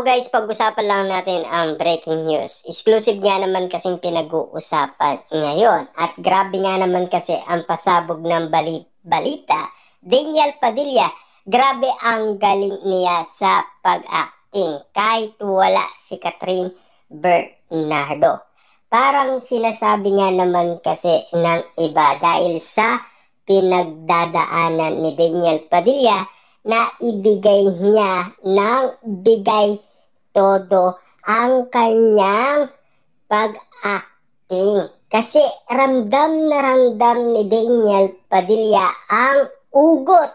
Now guys, pag-usapan lang natin ang breaking news. Exclusive nga naman kasing pinag-uusapan ngayon. At grabe nga naman kasi ang pasabog ng balita. Daniel Padilla, grabe ang galing niya sa pag-acting kahit wala si Catherine Bernardo. Parang sinasabi nga naman kasi ng iba dahil sa pinagdadaanan ni Daniel Padilla na ibigay niya ng bigay todo ang kanyang pag-acting. Kasi ramdam na ramdam ni Daniel Padilla ang ugot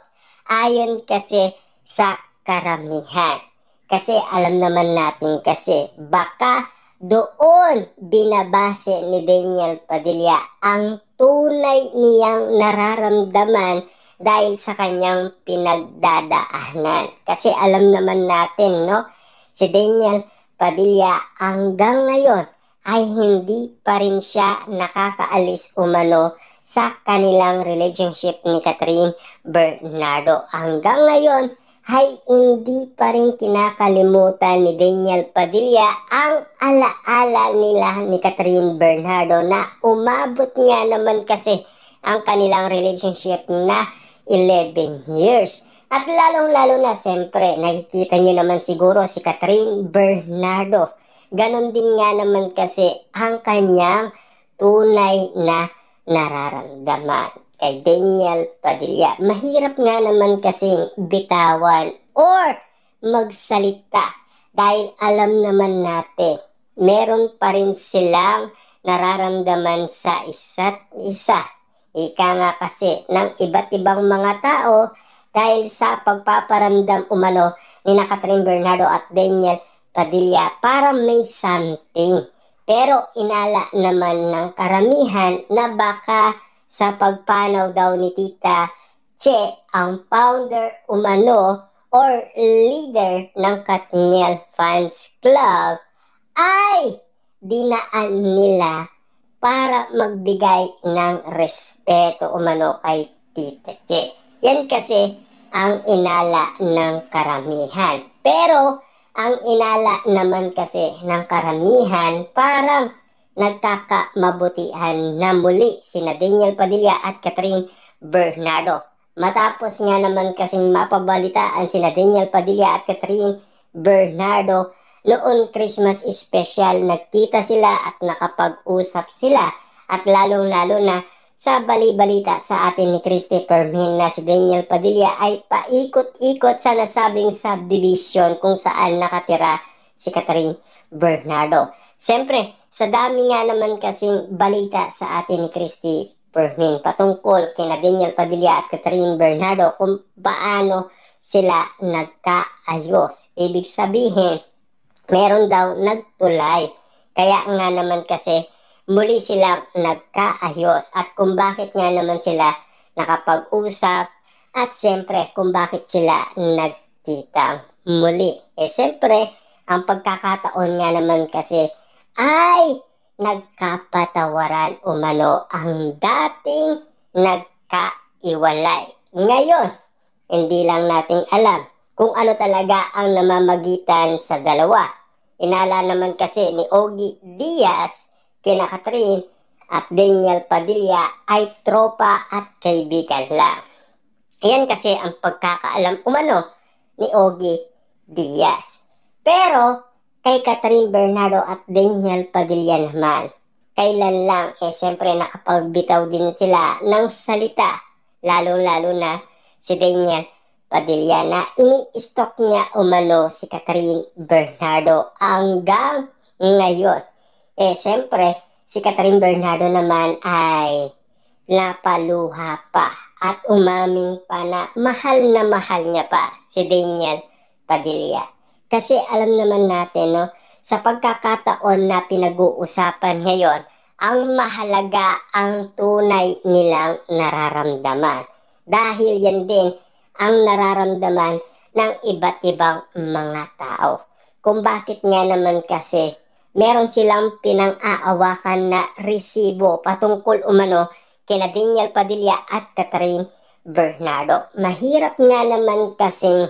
ayon kasi sa karamihan. Kasi alam naman natin kasi baka doon binabase ni Daniel Padilla ang tunay niyang nararamdaman dahil sa kanyang pinagdadaanan. Kasi alam naman natin, no? Si Daniel Padilla hanggang ngayon ay hindi pa rin siya nakakaalis umano sa kanilang relationship ni Catherine Bernardo. Hanggang ngayon ay hindi pa rin kinakalimutan ni Daniel Padilla ang alaala nila ni Catherine Bernardo na umabot nga naman kasi ang kanilang relationship na 11 years. At lalong-lalo na, siyempre, nakikita nyo naman siguro si Catherine Bernardo. Ganon din nga naman kasi ang kanyang tunay na nararamdaman kay Daniel Padilla. Mahirap nga naman kasing bitawan or magsalita dahil alam naman natin, meron pa rin silang nararamdaman sa isa't isa. Ika nga kasi ng iba't ibang mga tao dahil sa pagpaparamdam umano ni Catherine Bernardo at Daniel Padilla para may something. Pero inala naman ng karamihan na baka sa pagpanaw daw ni Tita Che, ang founder umano or leader ng Katniel Fans Club, ay dinaan nila para magbigay ng respeto umano kay Tita Che. Yan kasi ang inala ng karamihan. Pero ang inala naman kasi ng karamihan parang nagkakamabutihan na muli sina Daniel Padilla at Catherine Bernardo. Matapos nga naman kasing mapabalitaan sina Daniel Padilla at Catherine Bernardo noon Christmas special, nagkita sila at nakapag-usap sila. At lalong-lalo na sa bali-balita sa atin ni Christy Fermin na si Daniel Padilla ay paikot-ikot sa nasabing subdivision kung saan nakatira si Catherine Bernardo. Siyempre, sa dami nga naman kasing balita sa atin ni Christy Fermin patungkol kina Daniel Padilla at Catherine Bernardo kung paano sila nagkaayos. Ibig sabihin, meron daw nagtulay. Kaya nga naman kasi muli silang nagkaayos at kung bakit nga naman sila nakapag-usap at siyempre kung bakit sila nagkita muli. Siyempre, ang pagkakataon nga naman kasi ay nagkapatawaran umano ang dating nagkaiwalay. Ngayon, hindi lang nating alam kung ano talaga ang namamagitan sa dalawa. Inala naman kasi ni Ogie Diaz kina Catherine at Daniel Padilla ay tropa at kaibigan lang. Ayan kasi ang pagkakaalam umano ni Ogie Diaz. Pero kay Catherine Bernardo at Daniel Padilla naman, kailan lang siyempre nakapagbitaw din sila ng salita. Lalo-lalo na si Daniel Padilla na ini-stalk niya umano si Catherine Bernardo hanggang ngayon. Siyempre, si Catherine Bernardo naman ay napaluha pa at umaming pa na mahal niya pa si Daniel Padilla. Kasi alam naman natin, no, sa pagkakataon na pinag-uusapan ngayon, ang mahalaga ang tunay nilang nararamdaman. Dahil yan din ang nararamdaman ng iba't ibang mga tao. Kung bakit nga naman kasi meron silang pinang-aawakan na resibo patungkol umano kina Daniel Padilla at Catherine Bernardo. Mahirap nga naman kasing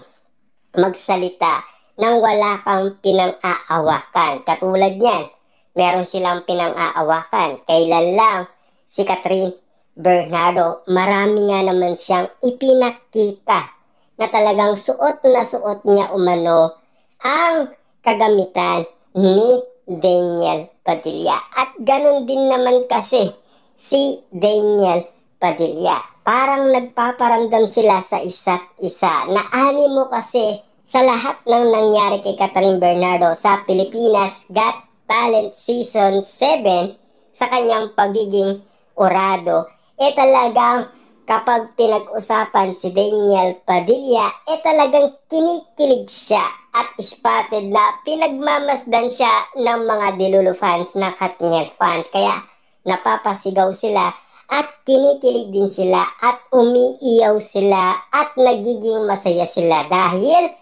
magsalita nang wala kang pinang-aawakan. Katulad niyan, meron silang pinang-aawakan. Kailan lang si Catherine Bernardo, marami nga naman siyang ipinakita na talagang suot na suot niya umano ang kagamitan ni Daniel Padilla. At ganun din naman kasi si Daniel Padilla. Parang nagpaparamdam sila sa isa't isa na animo kasi sa lahat ng nangyari kay Catherine Bernardo sa Pilipinas Got Talent Season 7 sa kanyang pagiging orado, talagang kapag pinag-usapan si Daniel Padilla, talagang kinikilig siya at spotted na pinagmamasdan siya ng mga Dilulu fans na Katniel fans. Kaya napapasigaw sila at kinikilig din sila at umiiyaw sila at nagiging masaya sila dahil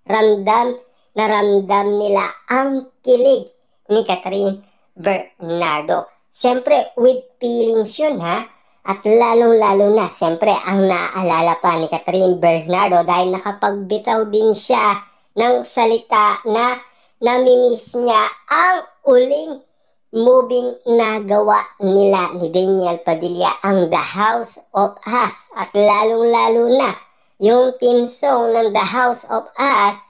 ramdam na ramdam nila ang kilig ni Catherine Bernardo. Siyempre, with feelings yun ha. At lalong-lalo na, siyempre, ang naaalala pa ni Catherine Bernardo dahil nakapagbitaw din siya ng salita na namimiss niya ang uling moving na gawa nila ni Daniel Padilla, ang The House of Us. At lalong-lalo na, yung theme song ng The House of Us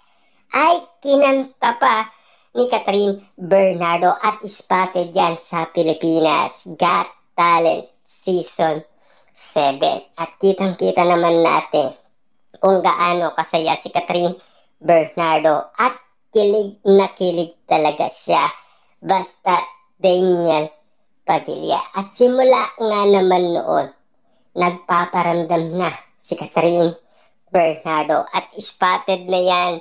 ay kinanta pa ni Catherine Bernardo at spotted yan sa Pilipinas Got Talent Season 7. At kitang-kita naman natin kung gaano kasaya si Catherine Bernardo at kilig na kilig talaga siya basta Daniel Padilla. At simula nga naman noon, nagpaparamdam na si Catherine Bernardo at spotted na yan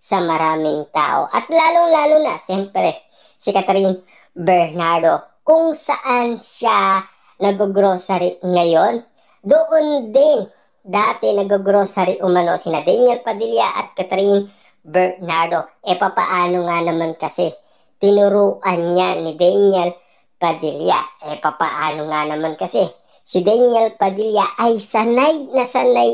sa maraming tao. At lalong-lalo na, siyempre, si Catherine Bernardo, kung saan siya nag-grocery ngayon, doon din dati nag-grocery umano sina Daniel Padilla at Catherine Bernardo. Papaano nga naman kasi tinuruan niya ni Daniel Padilla. Papaano nga naman kasi si Daniel Padilla ay sanay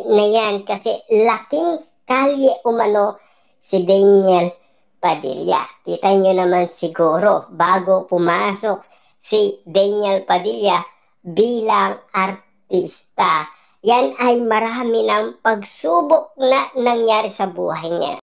na yan kasi laking kalye umano si Daniel Padilla. Kita nyo naman siguro bago pumasok si Daniel Padilla bilang artista, yan ay marami ng pagsubok na nangyari sa buhay niya.